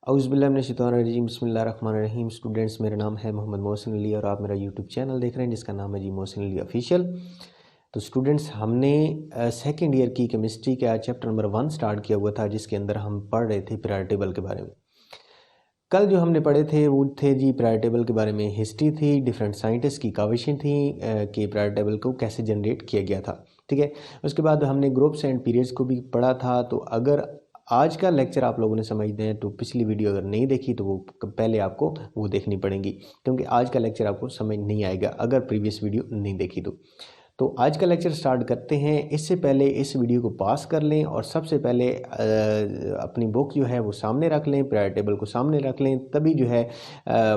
औज़ुबिल्लाहिमिनश्शैतानिर्रजीम बिस्मिल्लाहिर्रहमानिर्रहीम। स्टूडेंट्स, मेरा नाम है मोहम्मद मोहसिन अली और आप मेरा यूट्यूब चैनल देख रहे हैं जिसका नाम है जी मोहसिन अली ऑफिशियल। तो स्टूडेंट्स, हमने सेकेंड ईयर की केमिस्ट्री का चैप्टर नंबर 1 स्टार्ट किया हुआ था जिसके अंदर हम पढ़ रहे थे पीरियोडिक टेबल के बारे में। कल जो हमने पढ़े थे वो थे जी पीरियोडिक टेबल के बारे में, हिस्ट्री थी, डिफरेंट साइंटिस्ट की काविशें थी कि पीरियोडिक टेबल को कैसे जनरेट किया गया था। ठीक है, उसके बाद हमने ग्रुप्स एंड पीरियड्स को भी पढ़ा था। तो अगर आज का लेक्चर आप लोगों ने समझते हैं तो पिछली वीडियो अगर नहीं देखी तो वो पहले आपको वो देखनी पड़ेगी, क्योंकि आज का लेक्चर आपको समझ नहीं आएगा अगर प्रीवियस वीडियो नहीं देखी तो आज का लेक्चर स्टार्ट करते हैं। इससे पहले इस वीडियो को पास कर लें और सबसे पहले अपनी बुक जो है वो सामने रख लें, पीरियोडिक टेबल को सामने रख लें, तभी जो है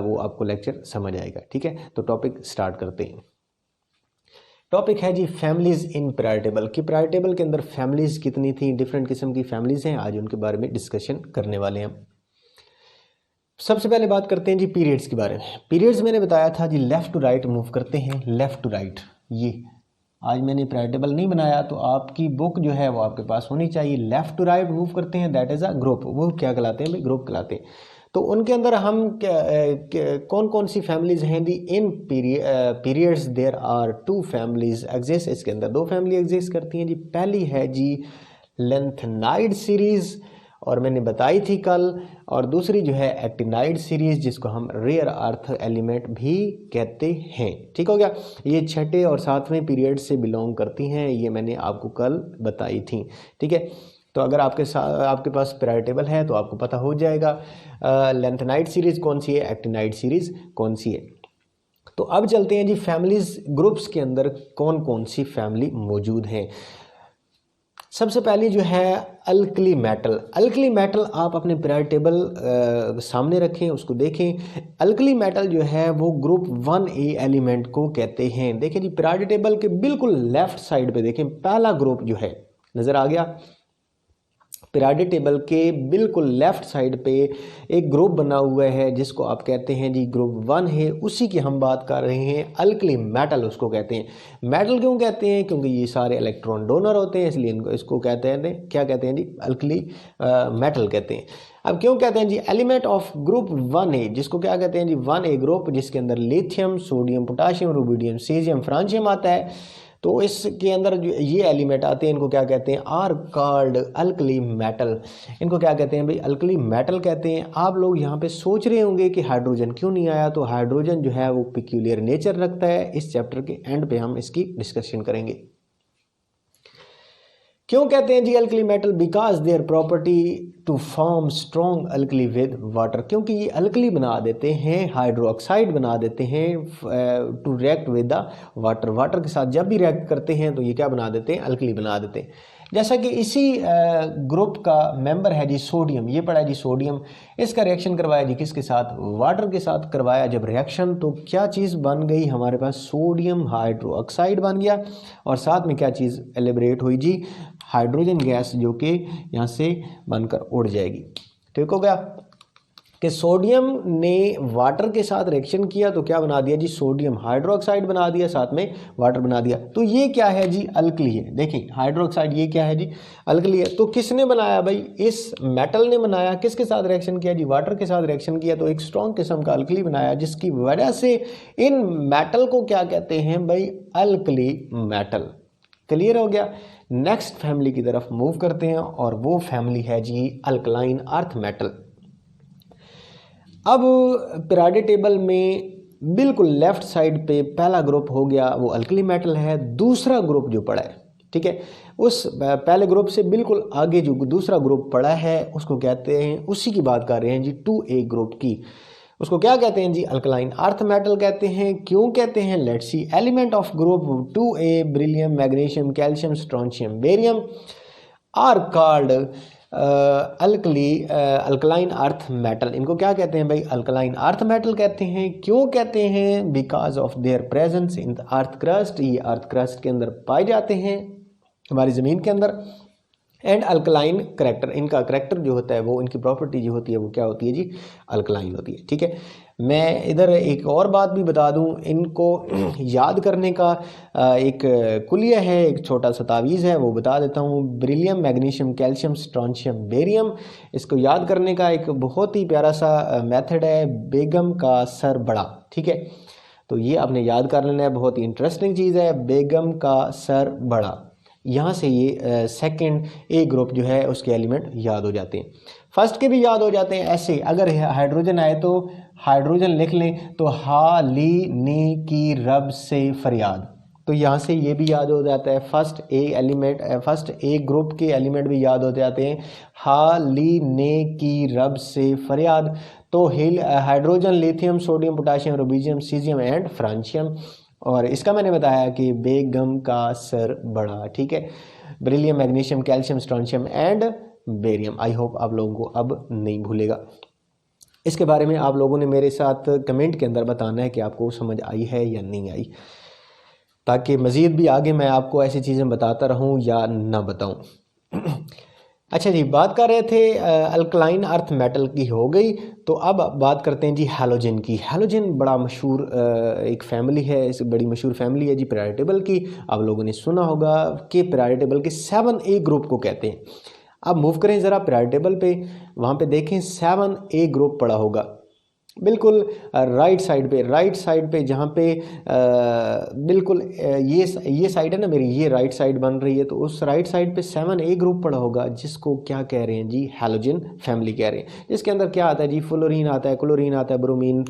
वो आपको लेक्चर समझ आएगा। ठीक है, तो टॉपिक स्टार्ट करते हैं। टॉपिक है जी फैमिलीज इन पीरियोडिक टेबल कि पीरियोडिक टेबल के अंदर फैमिलीज कितनी थी, डिफरेंट किस्म की फैमिलीज हैं, आज उनके बारे में डिस्कशन करने वाले हैं। सबसे पहले बात करते हैं जी पीरियड्स के बारे में। पीरियड्स मैंने बताया था जी लेफ़्ट टू राइट मूव करते हैं, लेफ़्ट टू राइट। ये आज मैंने पीरियोडिक टेबल नहीं बनाया तो आपकी बुक जो है वो आपके पास होनी चाहिए। लेफ़्ट टू राइट मूव करते हैं, दैट इज़ अ ग्रुप। वो क्या कहलाते हैं भाई? ग्रुप कहलाते हैं। तो उनके अंदर हम कौन कौन सी फैमिलीज हैं the in periods there are 2 families exist. इसके अंदर 2 फैमिली एग्जिस्ट करती हैं जी। पहली है जी लेंथेनाइड सीरीज और मैंने बताई थी कल, और दूसरी जो है एक्टिनाइड सीरीज जिसको हम रेयर अर्थ एलिमेंट भी कहते हैं। ठीक हो गया, ये छठे और 7वें पीरियड से बिलोंग करती हैं, ये मैंने आपको कल बताई थी। ठीक है, तो अगर आपके पास पीरियोडिक टेबल है तो आपको पता हो जाएगा लेंथेनाइड सीरीज कौन सी है, एक्टिनाइड सीरीज कौन सी है। तो अब चलते हैं जी फैमिलीज ग्रुप्स के अंदर कौन कौन सी फैमिली मौजूद हैं। सबसे पहली जो है अल्कली मेटल। अल्कली मेटल आप अपने पीरियोडिक टेबल सामने रखें, उसको देखें। अल्कली मेटल जो है वो ग्रुप 1A एलिमेंट को कहते हैं। देखें जी पीरियोडिक टेबल के बिल्कुल लेफ्ट साइड पे देखें, पहला ग्रुप जो है नज़र आ गया। पीरियोडिक टेबल के बिल्कुल लेफ्ट साइड पे एक ग्रुप बना हुआ है जिसको आप कहते हैं जी ग्रुप 1 है, उसी की हम बात कर रहे हैं। अल्कली मेटल उसको कहते हैं। मेटल क्यों कहते हैं? क्योंकि ये सारे इलेक्ट्रॉन डोनर होते हैं, इसलिए इनको इसको कहते हैं, क्या कहते हैं जी? अल्कली मेटल कहते हैं। अब क्यों कहते हैं जी एलिमेंट ऑफ ग्रुप 1A, जिसको क्या कहते हैं जी 1A ग्रुप, जिसके अंदर lithium, sodium, potassium, rubidium, caesium, francium आता है। तो इसके अंदर जो ये एलिमेंट आते हैं इनको क्या कहते हैं? Are called alkali metal. इनको क्या कहते हैं भाई? अल्कली मेटल कहते हैं। आप लोग यहाँ पे सोच रहे होंगे कि हाइड्रोजन क्यों नहीं आया, तो हाइड्रोजन जो है वो पिक्यूलियर नेचर रखता है। इस चैप्टर के एंड पे हम इसकी डिस्कशन करेंगे। क्यों कहते हैं जी alkali metal? Because their property to form strong alkali with water, क्योंकि ये अल्कली बना देते हैं, हाइड्रोक्साइड बना देते हैं to react with the water. Water के साथ जब भी रिएक्ट करते हैं तो ये क्या बना देते हैं? अल्कली बना देते हैं। जैसा कि इसी ग्रुप का मेंबर है जी सोडियम, ये पड़ा है जी सोडियम। इसका रिएक्शन करवाया जी किसके साथ? वाटर के साथ करवाया। जब रिएक्शन तो क्या चीज़ बन गई हमारे पास? सोडियम हाइड्रोक्साइड बन गया, और साथ में क्या चीज़ एलिब्रेट हुई जी? हाइड्रोजन गैस, जो कि यहाँ से बनकर उड़ जाएगी। ठीक हो गया कि सोडियम ने वाटर के साथ रिएक्शन किया तो क्या बना दिया जी? सोडियम हाइड्रोक्साइड बना दिया, साथ में वाटर बना दिया। तो ये क्या है जी? अल्कली है। देखिए हाइड्रोक्साइड ये क्या है जी? अल्कली है। तो किसने बनाया भाई? इस मेटल ने बनाया। किसके साथ रिएक्शन किया जी? वाटर के साथ रिएक्शन किया, तो एक स्ट्रॉन्ग किस्म का अल्कली बनाया, जिसकी वजह से इन मेटल को क्या कहते हैं भाई? Alkali metal. क्लियर हो गया। नेक्स्ट फैमिली की तरफ मूव करते हैं और वो फैमिली है जी अल्कलाइन अर्थ मेटल। अब पीरियोडिक टेबल में बिल्कुल लेफ्ट साइड पे पहला ग्रुप हो गया, वो अल्कली मेटल है। दूसरा ग्रुप जो पड़ा है, ठीक है, उस पहले ग्रुप से बिल्कुल आगे जो दूसरा ग्रुप पड़ा है उसको कहते हैं, उसी की बात कर रहे हैं जी 2A ग्रुप की। उसको क्या कहते हैं जी? अल्कलाइन अर्थ मेटल कहते हैं। क्यों कहते हैं? Let's see. Element of group 2A beryllium, magnesium, calcium, strontium, barium are called alkaline earth metal. इनको क्या कहते हैं भाई? अल्कलाइन अर्थ मेटल कहते हैं। क्यों कहते हैं? Because of there presence in the earth crust. ये अर्थ क्रस्ट के अंदर पाए जाते हैं, हमारी ज़मीन के अंदर। एंड अल्कलाइन करेक्टर, इनका करेक्टर जो होता है वो, इनकी प्रॉपर्टी जो होती है वो क्या होती है जी, अल्कलाइन होती है। ठीक है, मैं इधर एक और बात भी बता दूं, इनको याद करने का एक कुलिया है, एक छोटा सा तावीज़ है, वो बता देता हूँ। Beryllium, magnesium, calcium, strontium, barium, इसको याद करने का एक बहुत ही प्यारा सा मेथड है, बेगम का सर बड़ा। ठीक है, तो ये आपने याद कर लेना है, बहुत ही इंटरेस्टिंग चीज़ है, बेगम का सर बड़ा। यहाँ से ये सेकंड ए ग्रुप जो है उसके एलिमेंट याद हो जाते हैं, फर्स्ट के भी याद हो जाते हैं। ऐसे अगर हाइड्रोजन आए तो हाइड्रोजन लिख लें, तो हा ली नी की रब से फरियाद, तो यहाँ से ये भी याद हो जाता है। First A element, first A group के एलिमेंट भी याद हो जाते हैं, हा ली ने की रब से फरियाद। तो hydrogen, lithium, sodium, potassium, rubidium, caesium and francium, और इसका मैंने बताया कि बेगम का सर बड़ा। ठीक है, beryllium, magnesium, calcium, strontium and barium. I hope आप लोगों को अब नहीं भूलेगा। इसके बारे में आप लोगों ने मेरे साथ कमेंट के अंदर बताना है कि आपको समझ आई है या नहीं आई, ताकि मज़ीद भी आगे मैं आपको ऐसी चीज़ें बताता रहूं या ना बताऊं। अच्छा जी, बात कर रहे थे अल्कलाइन अर्थ मेटल की हो गई, तो अब बात करते हैं जी हैलोजन की। हैलोजन बड़ा मशहूर एक फैमिली है, इस बड़ी मशहूर फैमिली है जी पीरियोडिक टेबल की। आप लोगों ने सुना होगा कि पीरियोडिक टेबल के 7A ग्रुप को कहते हैं। अब मूव करें ज़रा पीरियोडिक टेबल पे, वहाँ पे देखें 7A ग्रुप पड़ा होगा बिल्कुल राइट साइड पे जहाँ पे बिल्कुल ये साइड है ना मेरी, ये राइट साइड बन रही है, तो उस राइट साइड पे 7A ग्रुप पड़ा होगा, जिसको क्या कह रहे हैं जी, हैलोजन फैमिली कह रहे हैं। जिसके अंदर क्या आता है जी, फ्लोरीन आता है, क्लोरीन आता है, ब्रोमीन,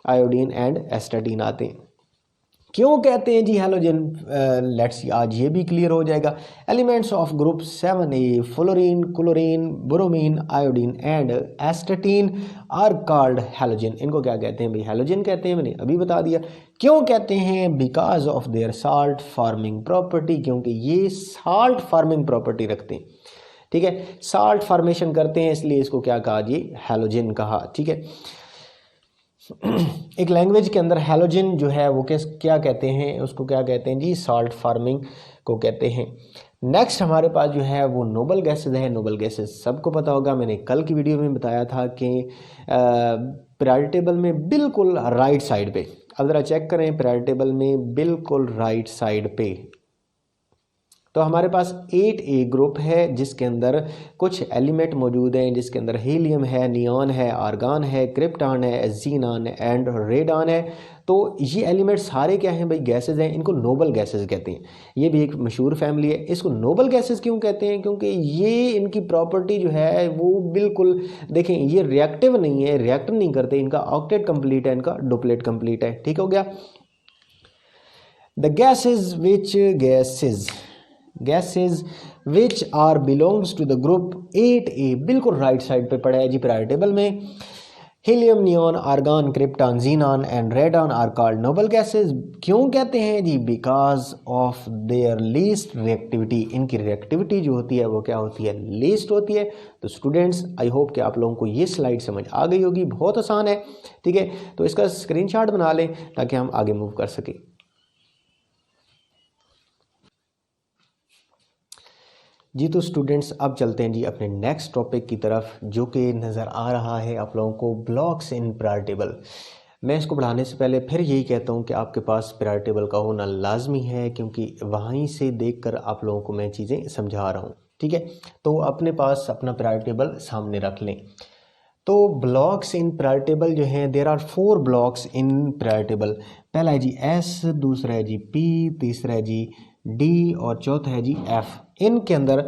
आयोडीन एंड एस्टाडीन आते हैं। क्यों कहते हैं जी हैलोजन, लेट्स आज ये भी क्लियर हो जाएगा। Elements of group 7A, fluorine, chlorine, bromine, iodine and astatine are called halogen. इनको क्या कहते हैं भाई, हैलोजन कहते हैं, मैंने अभी बता दिया। क्यों कहते हैं, because of there salt farming property, क्योंकि ये साल्ट फार्मिंग प्रॉपर्टी रखते हैं। ठीक है, साल्ट फार्मेशन करते हैं, इसलिए इसको क्या कहा जी, हैलोजन कहा। ठीक है, एक लैंग्वेज के अंदर हैलोजन जो है वो क्या कहते हैं, उसको क्या कहते हैं जी, साल्ट फार्मिंग को कहते हैं। नेक्स्ट हमारे पास जो है वो नोबल गैसेज है। नोबल गैसेज सबको पता होगा, मैंने कल की वीडियो में बताया था कि पीरियोडिक टेबल में बिल्कुल राइट साइड पे, अब ज़रा चेक करें पीरियोडिक टेबल में बिल्कुल राइट साइड पे, तो हमारे पास 8A ग्रुप है, जिसके अंदर कुछ एलिमेंट मौजूद हैं, जिसके अंदर हीलियम है, नियॉन है, आर्गन है, क्रिप्टॉन है, जीनॉन एंड रेडॉन है। तो ये एलिमेंट सारे क्या हैं भाई, गैसेज हैं, इनको नोबल गैसेज कहते हैं। ये भी एक मशहूर फैमिली है। इसको नोबल गैसेज क्यों कहते हैं, क्योंकि ये इनकी प्रॉपर्टी जो है वो बिल्कुल, देखें ये रिएक्टिव नहीं है, रिएक्ट नहीं करते, इनका ऑक्टेट कंप्लीट है, इनका डुप्लेट कंप्लीट है। ठीक हो गया। The gases which are belongs to the group 8A, बिल्कुल राइट साइड पे पड़ा है जी पीरियोडिक टेबल में। Helium, neon, argon, krypton, xenon and radon are called noble gases. क्यों कहते हैं जी, because of their least reactivity, इनकी रिएक्टिविटी जो होती है वो क्या होती है, लीस्ट होती है। तो स्टूडेंट्स आई होप कि आप लोगों को ये स्लाइड समझ आ गई होगी, बहुत आसान है। ठीक है, तो इसका स्क्रीनशॉट बना लें ताकि हम आगे मूव कर सकें। जी तो स्टूडेंट्स अब चलते हैं जी अपने नेक्स्ट टॉपिक की तरफ, जो कि नज़र आ रहा है आप लोगों को ब्लॉक्स इन पीरियोडिक टेबल। मैं इसको पढ़ाने से पहले फिर यही कहता हूँ कि आपके पास पीरियोडिक टेबल का होना लाजमी है, क्योंकि वहीं से देखकर आप लोगों को मैं चीज़ें समझा रहा हूँ। ठीक है, तो अपने पास अपना पीरियोडिक टेबल सामने रख लें। तो ब्लॉक्स इन पीरियोडिक टेबल जो हैं, there are 4 blocks in periodic table. पहला है जी S, दूसरा है जी P, तीसरा है जी D और चौथा है जी F। इनके अंदर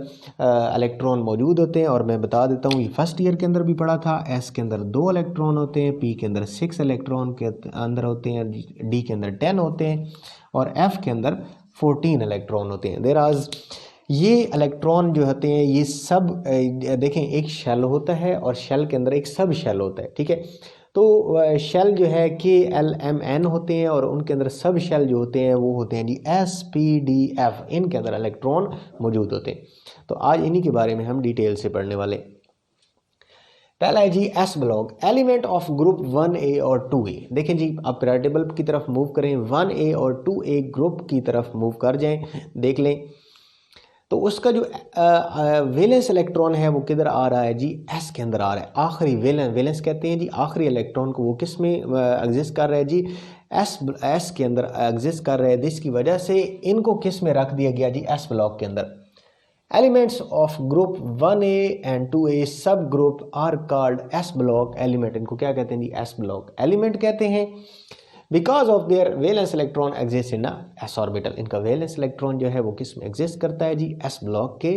इलेक्ट्रॉन मौजूद होते हैं, और मैं बता देता हूँ ये फर्स्ट ईयर के अंदर भी पढ़ा था। S के अंदर 2 इलेक्ट्रॉन होते हैं, P के अंदर 6 इलेक्ट्रॉन के अंदर होते हैं, D के अंदर 10 होते हैं, और F के अंदर 14 इलेक्ट्रॉन होते हैं। देराज ये इलेक्ट्रॉन जो होते हैं ये सब देखें, एक शेल होता है और शेल के अंदर एक सब शेल होता है। ठीक है, तो शेल जो है KLMN होते हैं, और उनके अंदर सब शेल जो होते हैं वो होते हैं जी SPDF। इनके अंदर इलेक्ट्रॉन मौजूद होते हैं। तो आज इन्हीं के बारे में हम डिटेल से पढ़ने वाले। पहला है जी S block, element of group 1A और 2A। देखें जी, आप पीरियोडिक टेबल की तरफ मूव करें, 1A और 2A ग्रुप की तरफ मूव कर जाएं, देख लें। तो उसका जो वैलेंस इलेक्ट्रॉन है वो किधर आ रहा है जी, एस के अंदर आ रहा है। आखिरी वैलेंस कहते हैं जी आखिरी इलेक्ट्रॉन को, वो किस में एग्जिस्ट कर रहा है जी, एस के अंदर एग्जिस्ट कर रहे हैं। जिसकी वजह से इनको किस में रख दिया गया जी, एस ब्लॉक के अंदर। Elements of group 1A and 2A सब group are called s block element. इनको क्या कहते हैं जी, एस ब्लॉक एलिमेंट कहते हैं। Because of there valence electron exist in S orbital. इनका वैलेंस इलेक्ट्रॉन जो है वो किस में एग्जिस्ट करता है जी, एस ब्लॉक के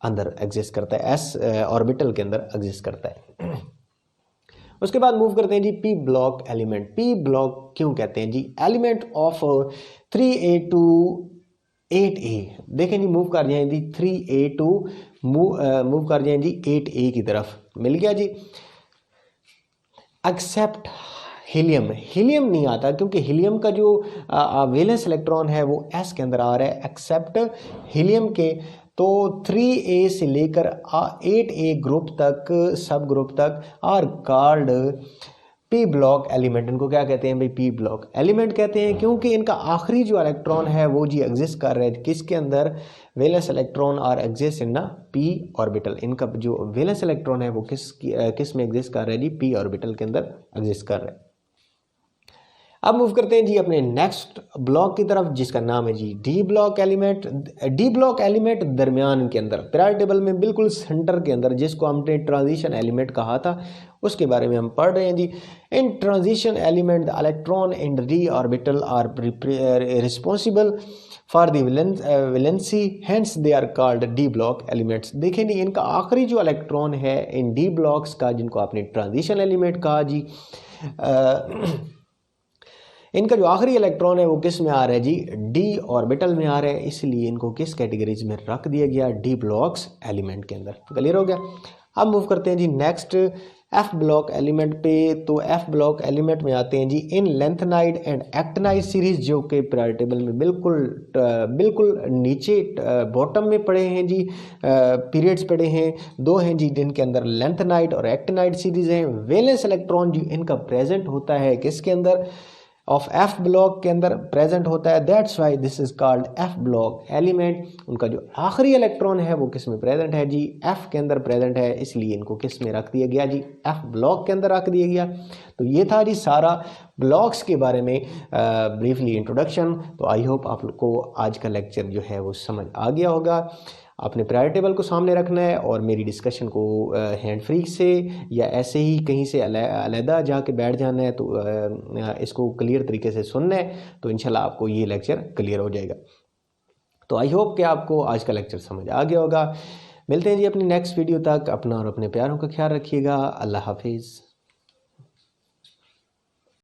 अंदर एग्जिस्ट करता है, एस ऑर्बिटल के अंदर एग्जिस्ट करता है। उसके बाद मूव करते हैं G P block element. P block क्यों कहते हैं जी, element of 3A to 8A। देखें जी मूव कर जाए जी 3A to मूव कर जाए जी 8A की तरफ, मिल गया जी। एक्सेप्ट हीलियम, हीलियम नहीं आता क्योंकि हीलियम का जो वैलेंस इलेक्ट्रॉन है वो एस के अंदर आ रहा है, एक्सेप्ट हीलियम के। तो 3A से लेकर 8A ग्रुप तक, सब ग्रुप तक are called p block element. इनको क्या कहते हैं भाई, पी ब्लॉक एलिमेंट कहते हैं क्योंकि इनका आखिरी जो इलेक्ट्रॉन है वो जी एग्जिस्ट कर रहा है किसके अंदर, valence electron are exist in p orbital. इनका जो वैलेंस इलेक्ट्रॉन है वो किस में एग्जिस्ट कर रहा है जी, पी ऑर्बिटल के अंदर एग्जिस्ट कर रहा है। अब मूव करते हैं जी अपने नेक्स्ट ब्लॉक की तरफ जिसका नाम है G D block element. D block element दरमियान के अंदर, पीरियोडिक टेबल में बिल्कुल सेंटर के अंदर, जिसको हमने ट्रांजिशन एलिमेंट कहा था उसके बारे में हम पढ़ रहे हैं जी। In transition element the electron in D orbital are responsible for the valency, hence they are called D block elements. देखें जी इनका आखिरी जो इलेक्ट्रॉन है इन डी ब्लॉक्स का, जिनको आपने ट्रांजिशन एलिमेंट कहा जी, इनका जो आखिरी इलेक्ट्रॉन है वो किस में आ रहा है जी, डी ऑर्बिटल में आ रहा है, इसलिए इनको किस कैटेगरीज में रख दिया गया, डी ब्लॉक्स एलिमेंट के अंदर। क्लियर हो गया। अब मूव करते हैं जी नेक्स्ट एफ ब्लॉक एलिमेंट पे। तो एफ ब्लॉक एलिमेंट में आते हैं जी इन लेंथनाइड एंड एक्टिनाइड सीरीज, जो कि पीरियोडिक टेबल में बिल्कुल नीचे बॉटम में पड़े हैं जी, पीरियड्स पड़े हैं, दो हैं जी जिनके अंदर लेंथनाइड और एक्टिनाइड सीरीज हैं। वैलेंस इलेक्ट्रॉन जो इनका प्रेजेंट होता है किसके अंदर, ऑफ एफ ब्लॉक के अंदर प्रेजेंट होता है, that's why this is called F block element. उनका जो आखिरी इलेक्ट्रॉन है वो किस में प्रेजेंट है जी, एफ के अंदर प्रेजेंट है, इसलिए इनको किस में रख दिया गया जी, एफ ब्लॉक के अंदर रख दिया गया। तो ये था जी सारा ब्लॉक्स के बारे में ब्रीफली इंट्रोडक्शन। तो आई होप आप लोग को आज का लेक्चर जो है वो समझ आ गया होगा। आपने पीरियोडिक टेबल को सामने रखना है और मेरी डिस्कशन को हैंड फ्री से या ऐसे ही कहीं से अलहदा जाके बैठ जाना है, तो इसको क्लियर तरीके से सुनना है, तो इंशाल्लाह आपको ये लेक्चर क्लियर हो जाएगा। तो आई होप कि आपको आज का लेक्चर समझ आ गया होगा। मिलते हैं जी अपनी नेक्स्ट वीडियो तक। अपना और अपने प्यारों का ख्याल रखिएगा। अल्लाह हाफिज़।